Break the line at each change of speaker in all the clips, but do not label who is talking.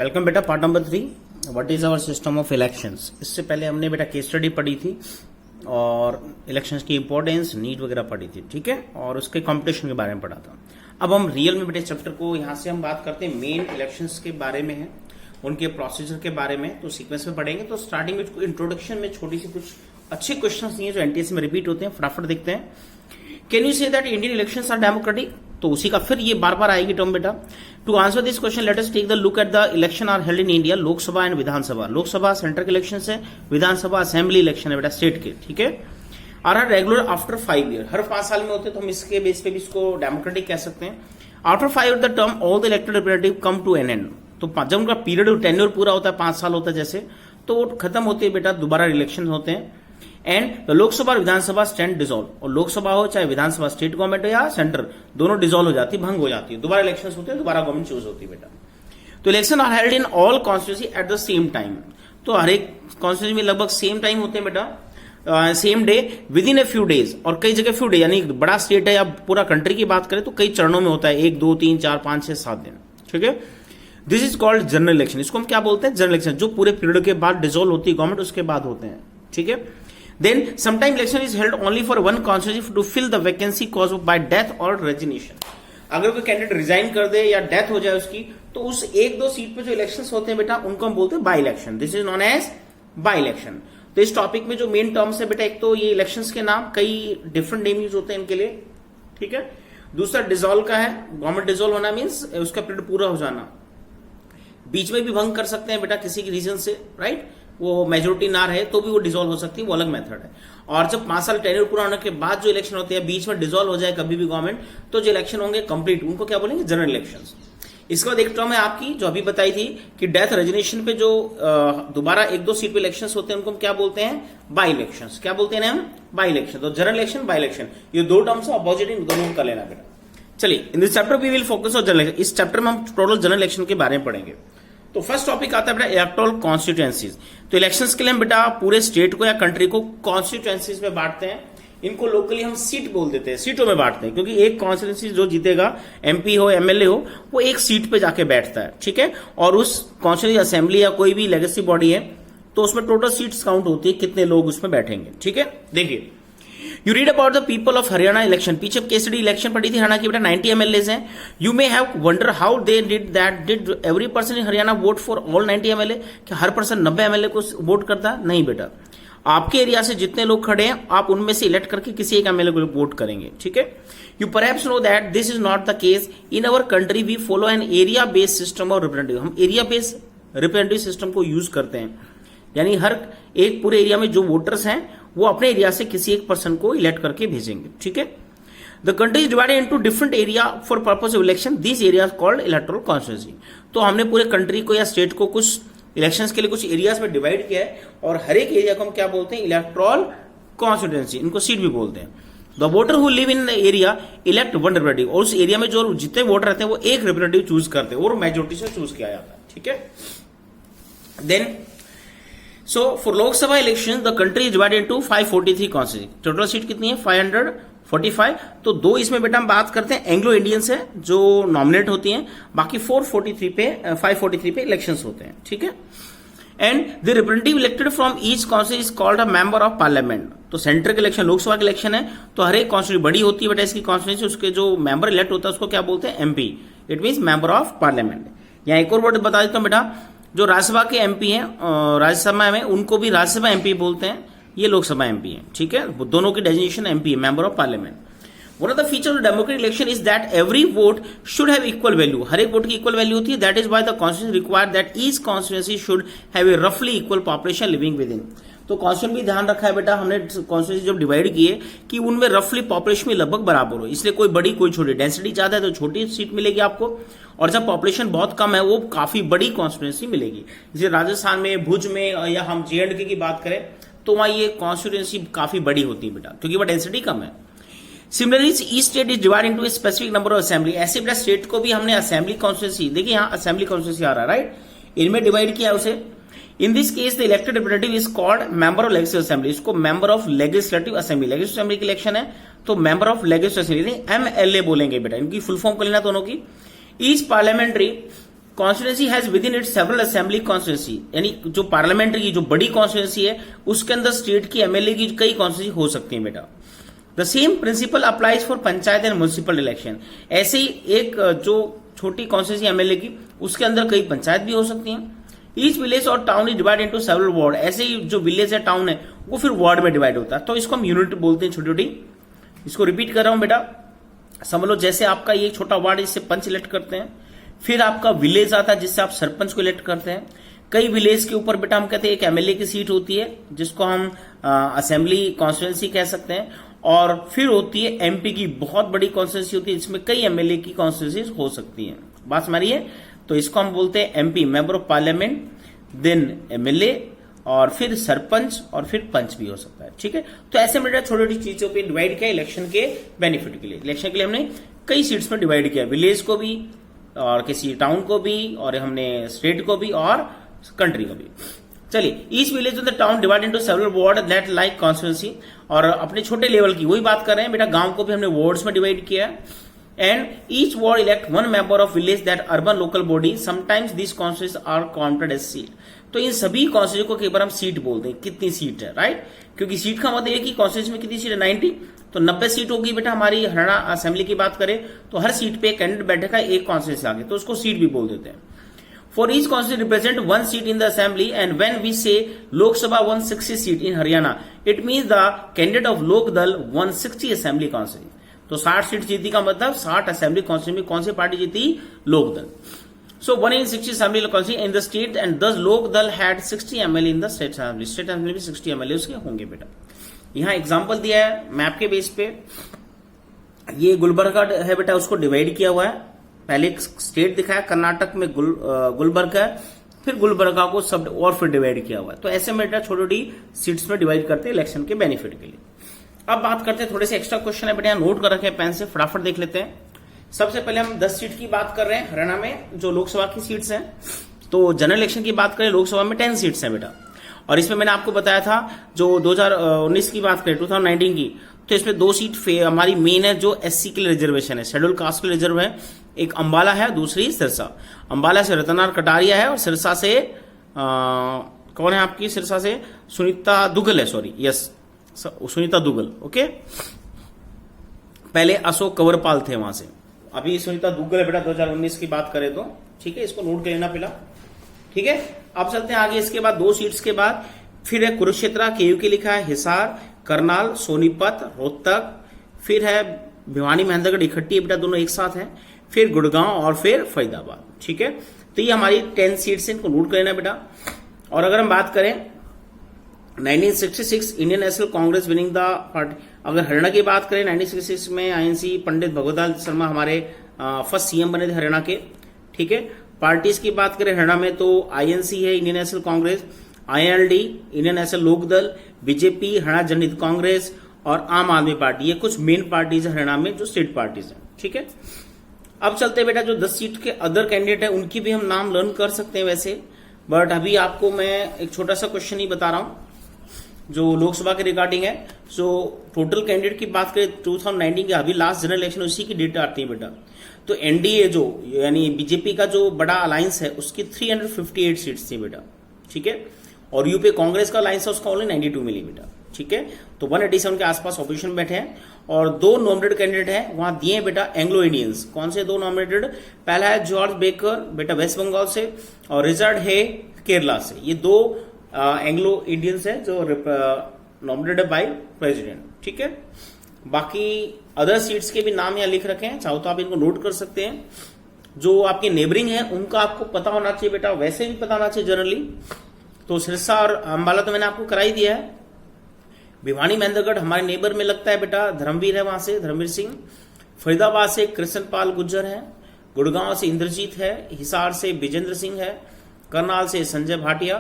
Welcome बेटा। Part number 3, what is our system of elections. इससे पहले हमने बेटा केस स्टडी पढ़ी थी और इलेक्शंस की इंपॉर्टेंस, नीट वगैरह पढ़ी थी, ठीक है, और उसके कंपटीशन के बारे में पढ़ा था। अब हम रियल में बेटे चैप्टर को यहाँ से हम बात करते हैं मेन इलेक्शंस के बारे में है, उनके प्रोसीजर के बारे में। तो सीक्वेंस में पढ़ेंगे। तो स्टार्टिंग में इंट्रोडक्शन में छोटी सी कुछ अच्छे क्वेश्चन दिए जो एनटीएससी में रिपीट होते हैं, फटाफट देखते हैं। Can you say that Indian elections are democratic? तो उसी का फिर ये बार बार आएगी टर्म बेटा। To answer this question let us take the look at the election are held in India, Lok Sabha and Vidhan Sabha. Lok Sabha centre के इलेक्शन है, विधानसभा असेंबली इलेक्शन है बेटा स्टेट के, ठीक है। आर रेगुलर आफ्टर 5 ईयर, हर 5 साल में होते हैं, तो हम इसके बेस पे भी इसको डेमोक्रेटिक कह सकते हैं। After 5 year the term all the elected representative come to an end. तो जब उनका पीरियड टेन्योर पूरा होता है, 5 साल होता है जैसे, तो वो खत्म होती है बेटा, दोबारा इलेक्शन होते हैं। एंड द लोकसभा और विधानसभा स्टैंड डिसॉल्व, और लोकसभा हो चाहे विधानसभा, स्टेट गवर्नमेंट हो या सेंटर, दोनों डिसॉल्व हो जाती है, भंग हो जाती है, दोबारा इलेक्शन होते हैं, दोबारा गवर्नमेंट चूज होती है बेटा। तो election are held in all constituency at the same time. तो हर एक कॉन्स्टिट्यूंसी में लगभग सेम टाइम होते हैं बेटा, same day with in a few days, और कई जगह फ्यू डे, यानी बड़ा स्टेट है या पूरा कंट्री की बात करें तो कई चरणों में होता है, 1 2 3 4 5 6 7 दिन, ठीक है। This is called general election. इसको हम क्या बोलते हैं? जनरल इलेक्शन, जो पूरे पीरियड के बाद डिसॉल्व होती है गवर्नमेंट, उसके बाद होते हैं, ठीक है। Then sometime election is held only for one constituency to fill the vacancy caused by death or resignation. अगर कोई कैंडिडेट रिजाइन कर दे या डेथ हो जाए उसकी, तो उस 1-2 सीट पे जो इलेक्शंस होते हैं बेटा, उनको हम बोलते हैं by election. This is known as by election. तो इस टॉपिक में जो मेन टर्म्स है बेटा, एक तो ये इलेक्शंस के नाम, कई डिफरेंट नेम यूज होते हैं इनके लिए, ठीक है। दूसरा डिसॉल्व का है, गवर्नमेंट डिसॉल्व होना मीन्स उसका पीरियड पूरा हो जाना। बीच में भी भंग कर सकते हैं बेटा किसी की रीजन से, राइट, वो मेजोरिटी ना रहे तो भी वो डिसॉल्व हो सकती है, वो अलग मेथड है। और जब 5 साल टेन्योर पूरा होने के बाद जो इलेक्शन होते हैं, बीच में डिसॉल्व हो जाए कभी भी गवर्नमेंट, तो जो इलेक्शन होंगे कंप्लीट, उनको क्या बोलेंगे? General elections. इसके बाद एक टर्म है आपकी जो अभी बताई थी कि डेथ रेजिग्नेशन पे जो दोबारा 1-2 सीट पे इलेक्शंस होते हैं, उनको हम क्या बोलते हैं? By elections. क्या बोलते हैं हम? By election. तो जनरल इलेक्शन, बाई इलेक्शन, ये 2 टर्म्स अपोजिट, इन दोनों का लेना बेटा। चलिए, in this chapter we will focus on general election. इस चैप्टर में हम टोटल जनरल इलेक्शन के बारे में पढ़ेंगे। तो फर्स्ट टॉपिक आता है बेटा इलेक्टोरल कॉन्स्टिट्यूएंसीज। तो इलेक्शंस के लिए हम बेटा पूरे स्टेट को या कंट्री को कॉन्स्टिट्यूएंसीज में बांटते हैं। इनको लोकली हम सीट बोल देते हैं, सीटों में बांटते हैं, क्योंकि एक कॉन्स्टिट्यूएंसी जो जीतेगा, एमपी हो एमएलए हो, वो एक सीट पे जाके बैठता है, ठीक है। और उस कॉन्स्टिट्यूएंसी असेंबली या कोई भी लेगेसी बॉडी है, तो उसमें टोटल सीट्स काउंट होती है, कितने लोग उसमें बैठेंगे, ठीक है। देखिए, you read about the people of Haryana election. पीछे केस स्टडी इलेक्शन पढ़ी थी हरियाणा की बेटा, 90 एमएलए हैं। You may have wonder how they did that. Did every person in Haryana vote for all 90 MLA? क्या हर पर्सन 90 एमएलए को वोट करता? नहीं बेटा, आपके एरिया से जितने लोग खड़े हैं, आप उनमें से इलेक्ट करके किसी एक एमएलए को वोट करेंगे, ठीक है। You perhaps know that this is not the case in our country. We follow an area based system of representative. हम एरिया बेस्ड रिप्रेजेंटेटिव सिस्टम को यूज करते हैं, यानी हर एक पूरे एरिया में जो वोटर्स हैं, वो अपने एरिया से किसी एक पर्सन को इलेक्ट करके भेजेंगे, ठीक है। The country is divided into different area for purpose of election. This area called electoral constituency. तो हमने पूरे कंट्री को या स्टेट को कुछ इलेक्शंस के लिए कुछ एरियाज में डिवाइड किया है, और हर एक एरिया को हम क्या बोलते हैं? Electoral constituency. इनको सीट भी बोलते हैं। The voter who live in area elect one representative. और उस एरिया में जो जितने वोटर रहते हैं, वो एक रिप्रेजेंटेटिव चूज करते हैं, और मेजोरिटी से चूज किया जाता है, ठीक है। Then So for Lok Sabha election the country is divided into 543 constituency. Total seat कितनी है? 545। तो 2 इसमें बेटा हम बात करते हैं एंग्लो इंडियंस है जो नॉमिनेट होती हैं, बाकी 543 पे इलेक्शंस होते हैं, ठीक है। And the representative elected from each constituency is called a member of parliament. तो सेंटर के इलेक्शन, लोकसभा के इलेक्शन है, तो हर एक कॉन्स्टिट्यूंसी बड़ी होती है बेटा इसकी कॉन्स्टिट्यूंसी, उसके जो मेंबर इलेक्ट होता है उसको क्या बोलते हैं? MP. It means member of parliament. यहाँ एक और वर्ड बता देता हूं बेटा, जो राज्यसभा के एमपी हैं, राज्यसभा में उनको भी राज्यसभा एमपी बोलते हैं, ये लोकसभा एमपी हैं, ठीक है। दोनों की डेजिग्नेशन एमपी है, member of parliament. One of the feature of democratic election is that every vote should have equal value. हर एक वोट की इक्वल वैल्यू होती है। That is why the constitution require that each constituency should have a रफली equal population living with in. तो constitution भी ध्यान रखा है बेटा हमने, कॉन्स्टिट्यूंसी जब डिवाइड किए कि उनमें रफली पॉपुलेशन में लगभग बराबर हो, इसलिए कोई बड़ी कोई छोटी। डेंसिटी ज्यादा है तो छोटी सीट मिलेगी आपको, और जब पॉपुलेशन बहुत कम है वो काफी बड़ी कॉन्स्टिट्यूंसी मिलेगी। जैसे राजस्थान में, भुज में, या हम जेएंडके की बात करें तो वहां ये कॉन्स्टिट्यूंसी काफी बड़ी होती है बेटा, क्योंकि वह डेंसिटी कम है। Similarly each state is divide into a specific number of assembly. ऐसे बेटा स्टेट को भी हमने असेंबली कॉन्स्टिट्यूंसी, देखिए यहाँ असेंबली कॉन्स्टिट्यूंसी आ रहा है, राइट, इनमें डिवाइड किया उसे। In this case the elected representative is called member of legislative assembly. इसको member of legislative assembly, legislative assembly की इलेक्शन है तो member of legislative assembly, MLA बोलेंगे बेटा, इनकी फुल फॉर्म कर लेना दोनों की। Each parliamentary constituency has with in it several assembly constituency, यानी जो पार्लियामेंट्री की जो बड़ी कॉन्स्टिट्यूंसी है उसके अंदर स्टेट की एमएलए की कई कॉन्स्टिट्यूंसी हो सकती है बेटा। The same principle applies for panchayat and municipal election. ऐसे ही एक जो छोटी कॉन्स्टिट्यूंसी एमएलए की उसके अंदर कई पंचायत भी हो सकती हैं। ईच विलेज और town is divide into several ward. ऐसे ही जो विलेज है टाउन है वो फिर वार्ड में डिवाइड होता है, तो इसको हम यूनिट बोलते हैं, छोटी छोटी। इसको रिपीट कर रहा हूं बेटा, समझ लो। जैसे आपका ये छोटा वार्ड, इससे पंच इलेक्ट करते हैं, फिर आपका विलेज आता है जिससे आप सरपंच को इलेक्ट करते हैं। कई विलेज के ऊपर बेटा हम कहते हैं एक एमएलए की सीट होती है जिसको हम असेंबली कॉन्स्टिट्यूंसी कह सकते हैं, और फिर होती है एमपी की बहुत बड़ी कॉन्स्टिट्यूंसी होती है जिसमें कई एमएलए की कॉन्स्टिट्यूंसी हो सकती है। बात हमारी है, तो इसको हम बोलते हैं MP, member of parliament, then MLA, और फिर सरपंच, और फिर पंच भी हो सकता है। ठीक है, तो ऐसे बेटा छोटी छोटी चीजों पे डिवाइड किया इलेक्शन के बेनिफिट के लिए। इलेक्शन के लिए हमने कई सीट्स में डिवाइड किया, विलेज को भी, और किसी टाउन को भी, और हमने स्टेट को भी, और कंट्री को भी। चलिए, each village of the town divide into several ward that like constituency, और अपने छोटे लेवल की वही बात कर रहे हैं बेटा, गांव को भी हमने वार्ड्स में डिवाइड किया है। And each ward elect one member of village that urban local body, sometimes this constituency are counted as seat. तो इन सभी कॉन्स्टिट्यूंसी को कई बार हम सीट बोलते हैं, कितनी सीट है, राइट, क्योंकि सीट का मतलब है कि कॉन्स्टिट्यूंसी में कितनी सीट है, 90, तो 90 सीट होगी बेटा। हमारी हरियाणा असेंबली की बात करें तो हर सीट पे एक कैंडिडेट बैठेगा एक कॉन्स्टिट्यूंसी आगे, तो उसको सीट भी बोल देते हैं। For each constituency represent one seat in the assembly, and when we say Lok Sabha 160 seat in Haryana, it means the candidate of Lok Dal 160 assembly constituency. तो 60 सीट जीती का मतलब 60 असेंबली कॉन्स्टिट्यूंसी में कौन सी पार्टी जीती, लोक दल। So 1 in 60 assembly constituency in the state, and thus lok dal had 60 MLA in the state assembly. State assembly में 60 MLA उसके होंगे बेटा। यहाँ एग्जांपल दिया है मैप के बेस पे, ये गुलबर्गा है बेटा, उसको डिवाइड किया हुआ है। पहले एक स्टेट दिखाया कर्नाटक में गुलबर्गा है, फिर गुलबर्गा को सब और फिर डिवाइड किया हुआ है। तो ऐसे में बेटा छोटी छोटी सीट्स में डिवाइड करते हैं इलेक्शन के बेनिफिट के लिए। अब बात करते हैं, थोड़े से एक्स्ट्रा क्वेश्चन है बेटा, यहाँ नोट कर रखे हैं पेन से, फटाफट देख लेते हैं। सबसे पहले हम 10 सीट की बात कर रहे हैं हरियाणा में, जो लोकसभा की सीट्स हैं। तो जनरल इलेक्शन की बात करें, लोकसभा में 10 सीट्स हैं बेटा, और इसमें मैंने आपको बताया था जो 2019 की बात करें, 2019 की, तो इसमें 2 सीट हमारी मेन है जो एससी के लिए रिजर्वेशन है, शेड्यूल कास्ट के लिए रिजर्व है। एक अंबाला है, दूसरी सिरसा। अंबाला से रतनार कटारिया है, और सिरसा से कौन है आपकी, सिरसा से सुनीता दुग्गल है, sorry, yes, Sunita Duggal. Okay, पहले अशोक कंवरपाल थे वहां से, अभी सुनीता दुग्गल है बेटा 2019 की बात करें तो। ठीक है, इसको नोट कर लेना पहला। ठीक है, अब चलते हैं आगे। इसके बाद 2 सीट्स के बाद फिर है कुरुक्षेत्र, केयू के लिखा है, हिसार, करनाल, सोनीपत, रोहतक, फिर है भिवानी, महेंद्रगढ़, इकट्ठी है बेटा, दोनों एक साथ हैं, फिर गुड़गांव, और फिर फरीदाबाद। ठीक है, तो ये हमारी 10 सीट्स हैं, इनको नोट कर लेना बेटा। और अगर हम बात करें 1966 Indian National Congress winning the party, अगर हरियाणा की बात करें 1966 में आईएनसी पंडित भगवतलाल शर्मा हमारे फर्स्ट सीएम बने थे हरियाणा के। ठीक है, पार्टीज की बात करें हरियाणा में तो आईएनसी है, Indian National Congress, INLD, Indian National Lok Dal, BJP, Haryana Janhit Congress, और आम आदमी पार्टी। ये कुछ मेन पार्टीज है हरियाणा में जो स्टेट पार्टीज है। ठीक है, अब चलते बेटा जो 10 सीट के अदर कैंडिडेट है उनकी भी हम नाम लर्न कर सकते हैं वैसे, बट अभी आपको मैं एक छोटा सा क्वेश्चन ही बता रहा हूं जो लोकसभा के रिगार्डिंग है। सो टोटल कैंडिडेट की बात करें 2019 के, अभी लास्ट जनरल इलेक्शन उसी की डेट आती है बेटा। तो एनडीए जो यानी बीजेपी का जो बड़ा अलायंस है उसकी 358 सीट्स थी बेटा। ठीक है, और यूपी कांग्रेस का अलायंस है उसका ओनली 92 मिली बेटा। ठीक है, तो 187 के आसपास ऑपोजिशन बैठे हैं, और 2 नॉमिनेटेड कैंडिडेट हैं वहां दिए हैं बेटा एंग्लो इंडियंस। कौन से 2 नॉमिनेटेड, पहला है जॉर्ज बेकर बेटा वेस्ट बंगाल से, और रिचर्ड हे केरला से। ये 2 एंग्लो इंडियंस है जो नॉमिनेटेड बाय प्रेसिडेंट। ठीक है, बाकी अदर सीट्स के भी नाम यहाँ लिख रखे हैं, चाहो तो आप इनको नोट कर सकते हैं। जो आपके नेबरिंग है उनका आपको पता होना चाहिए बेटा, वैसे भी पता होना चाहिए जनरली। तो सिरसा और अंबाला तो मैंने आपको करा ही दिया है। भिवानी महेंद्रगढ़ हमारे नेबर में लगता है बेटा, धर्मवीर है वहां से, धर्मवीर सिंह। फरीदाबाद से कृष्णपाल गुज्जर है, गुड़गांव से इंद्रजीत है, हिसार से विजेंद्र सिंह है, करनाल से संजय भाटिया,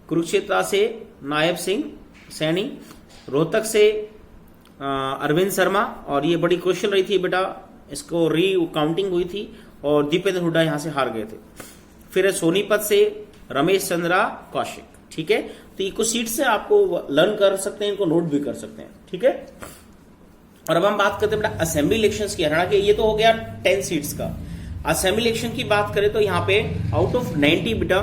कुरुक्षेत्र से नायब सिंह सैनी, रोहतक से अरविंद शर्मा, और ये बड़ी क्वेश्चन रही थी बेटा, इसको री काउंटिंग हुई थी और दीपेंद्र हुड्डा यहां से हार गए थे। फिर सोनीपत से रमेश चंद्रा कौशिक। ठीक है, तो ये कुछ सीट से आपको लर्न कर सकते हैं, इनको नोट भी कर सकते हैं। ठीक है, और अब हम बात करते हैं बेटा असेंबली इलेक्शंस की हरियाणा के। ये तो हो गया 10 सीट्स का। असेंबली इलेक्शन की बात करें तो यहाँ पे आउट ऑफ 90 बेटा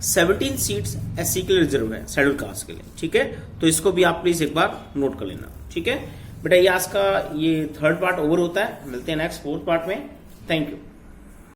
17 सीट्स एससी के लिए रिजर्व है, शेड्यूल कास्ट के लिए, ठीक है। तो इसको भी आप प्लीज एक बार नोट कर लेना, ठीक है बेटा। ये आज का ये थर्ड पार्ट ओवर होता है, मिलते हैं नेक्स्ट फोर्थ पार्ट में। Thank you.